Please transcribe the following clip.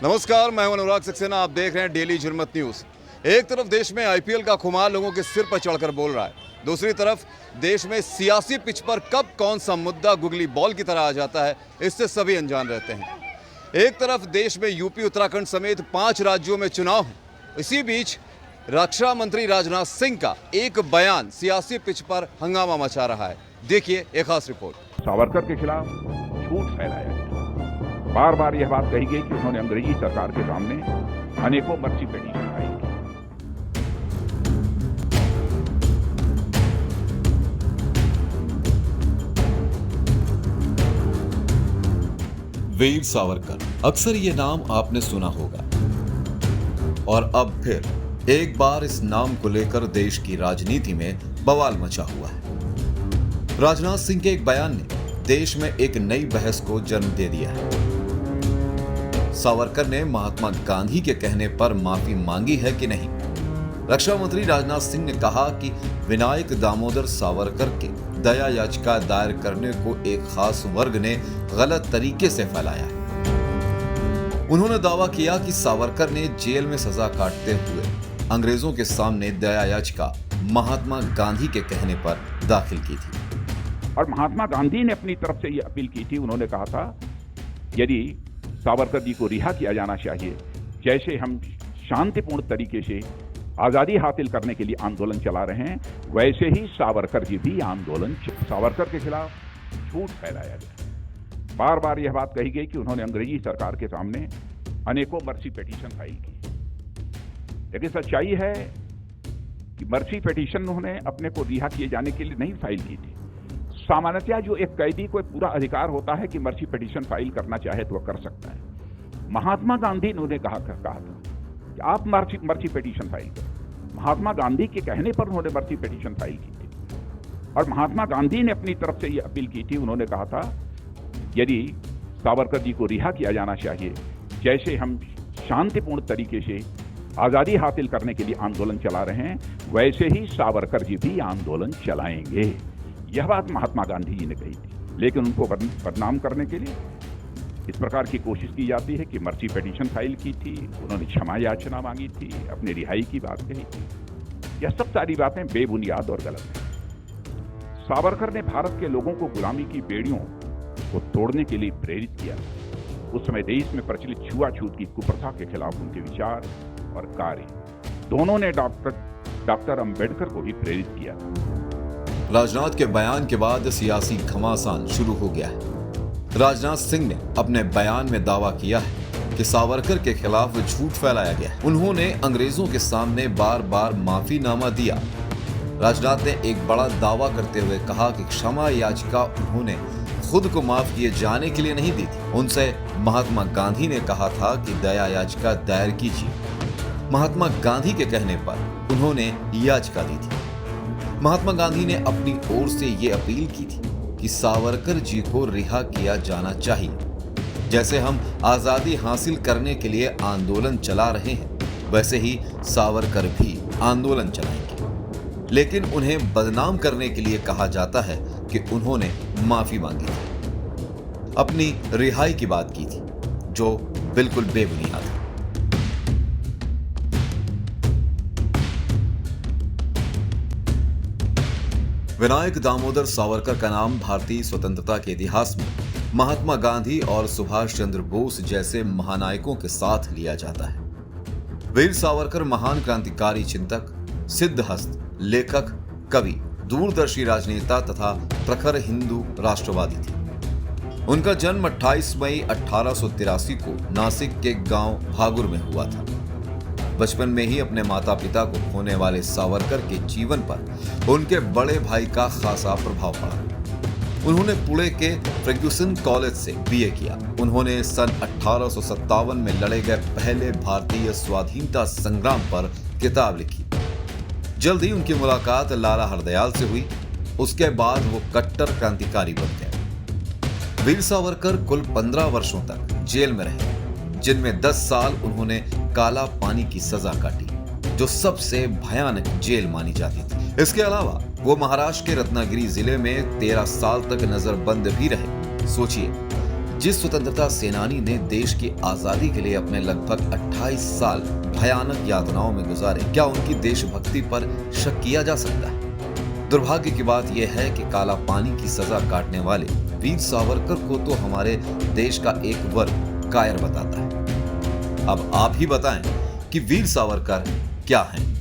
नमस्कार, मैं हूं अनुराग सक्सेना। आप देख रहे हैं डेली झुरमत न्यूज। एक तरफ देश में आईपीएल का खुमार लोगों के सिर पर चढ़कर बोल रहा है, दूसरी तरफ देश में सियासी पिच पर कब कौन सा मुद्दा गुगली बॉल की तरह आ जाता है, इससे सभी अनजान रहते हैं। एक तरफ देश में यूपी, उत्तराखंड समेत 5 राज्यों में चुनाव है। इसी बीच रक्षा मंत्री राजनाथ सिंह का एक बयान सियासी पिच पर हंगामा मचा रहा है। देखिए एक खास रिपोर्ट। सावरकर के खिलाफ झूठ फैलाया गया। बार बार यह बात कही गई कि उन्होंने अंग्रेजी सरकार के सामने अनेकों मर्सी पिटीशन फाइल की। वीर सावरकर, अक्सर ये नाम आपने सुना होगा और अब फिर एक बार इस नाम को लेकर देश की राजनीति में बवाल मचा हुआ है। राजनाथ सिंह के एक बयान ने देश में एक नई बहस को जन्म दे दिया है। सावरकर ने महात्मा गांधी के कहने पर माफी मांगी है कि नहीं? रक्षा मंत्री राजनाथ सिंह ने कहा कि विनायक दामोदर सावरकर के दया याचिका दायर करने को एक खास वर्ग ने गलत तरीके से फैलाया है। उन्होंने दावा किया कि सावरकर ने जेल में सजा काटते हुए अंग्रेजों के सामने दया याचिका महात्मा गांधी के कहने पर दाखिल की थी और महात्मा गांधी ने अपनी तरफ से यह अपील की थी। उन्होंने कहा था यदि सावरकर जी को रिहा किया जाना चाहिए, जैसे हम शांतिपूर्ण तरीके से आजादी हासिल करने के लिए आंदोलन चला रहे हैं, वैसे ही सावरकर जी भी आंदोलन। सावरकर के खिलाफ झूठ फैलाया गया। बार बार यह बात कही गई कि उन्होंने अंग्रेजी सरकार के सामने अनेकों मर्सी पिटीशन फाइल की। लेकिन सच्चाई है कि मर्सी पिटीशन उन्होंने अपने को रिहा किए जाने के लिए नहीं फाइल की थी। सामान्यतः जो एक कैदी को पूरा अधिकार होता है कि मर्सी पिटीशन फाइल करना चाहे तो वह कर सकता है। महात्मा गांधी ने उन्हें कहा था कि आप मर्सी पिटीशन फाइल करो। महात्मा गांधी के कहने पर उन्होंने मर्सी पिटीशन फाइल की थी और महात्मा गांधी ने अपनी तरफ से यह अपील की थी। उन्होंने कहा था यदि सावरकर जी को रिहा किया जाना चाहिए, जैसे हम शांतिपूर्ण तरीके से आजादी हासिल करने के लिए आंदोलन चला रहे हैं, वैसे ही सावरकर जी भी आंदोलन चलाएंगे। यह बात महात्मा गांधी जी ने कही थी। लेकिन उनको बदनाम करने के लिए इस प्रकार की कोशिश की जाती है कि मर्सी पिटीशन फाइल की थी, उन्होंने क्षमा याचना मांगी थी, अपनी रिहाई की बात कही थी। यह सब सारी बातें बेबुनियाद और गलत हैं। सावरकर ने भारत के लोगों को गुलामी की बेड़ियों को तोड़ने के लिए प्रेरित किया। उस समय देश में प्रचलित छुआछूत की कुप्रथा के खिलाफ उनके विचार और कार्य दोनों ने डॉक्टर अंबेडकर को भी प्रेरित किया। राजनाथ के बयान के बाद सियासी घमासान शुरू हो गया है। राजनाथ सिंह ने अपने बयान में दावा किया है कि सावरकर के खिलाफ झूठ फैलाया गया है। उन्होंने अंग्रेजों के सामने बार बार माफीनामा दिया। राजनाथ ने एक बड़ा दावा करते हुए कहा कि क्षमा याचिका उन्होंने खुद को माफ किए जाने के लिए नहीं दी थी। उनसे महात्मा गांधी ने कहा था कि दया याचिका दायर कीजिए। महात्मा गांधी के कहने पर उन्होंने याचिका दी थी। महात्मा गांधी ने अपनी ओर से ये अपील की थी कि सावरकर जी को रिहा किया जाना चाहिए। जैसे हम आजादी हासिल करने के लिए आंदोलन चला रहे हैं, वैसे ही सावरकर भी आंदोलन चलाएंगे। लेकिन उन्हें बदनाम करने के लिए कहा जाता है कि उन्होंने माफी मांगी थी, अपनी रिहाई की बात की थी, जो बिल्कुल बेबुनियाद है। विनायक दामोदर सावरकर का नाम भारतीय स्वतंत्रता के इतिहास में महात्मा गांधी और सुभाष चंद्र बोस जैसे महानायकों के साथ लिया जाता है। वीर सावरकर महान क्रांतिकारी चिंतक, सिद्धहस्त, लेखक, कवि, दूरदर्शी राजनेता तथा प्रखर हिंदू राष्ट्रवादी थे। उनका जन्म 28 मई 1883 को नासिक के गांव भागुर में हुआ था। बचपन में ही अपने माता पिता को खोने वाले सावरकर के जीवन पर उनके बड़े भाई का खासा प्रभाव पड़ा। उन्होंने पुणे के फर्ग्यूसन कॉलेज से बीए किया। उन्होंने सन 1857 में लड़े गए पहले भारतीय स्वाधीनता संग्राम पर किताब लिखी। जल्द ही उनकी मुलाकात लाला हरदयाल से हुई। उसके बाद वो कट्टर क्रांतिकारी बन गए। वीर सावरकर कुल 15 वर्षों तक जेल में रहे, जिनमें 10 साल उन्होंने काला पानी की सजा काटी, जो सबसे भयानक जेल मानी जाती थी। इसके अलावा वो महाराष्ट्र के रत्नागिरी जिले में 13 साल तक नजरबंद भी रहे। सोचिए, जिस स्वतंत्रता सेनानी ने देश की आजादी के लिए अपने लगभग 28 साल भयानक यातनाओं में गुजारे, क्या उनकी देशभक्ति पर शक किया जा सकता है? दुर्भाग्य की बात यह है कि काला पानी की सजा काटने वाले वीर सावरकर को तो हमारे देश का एक वर्ग कायर बताता है। अब आप ही बताएं कि वीर सावरकर क्या हैं?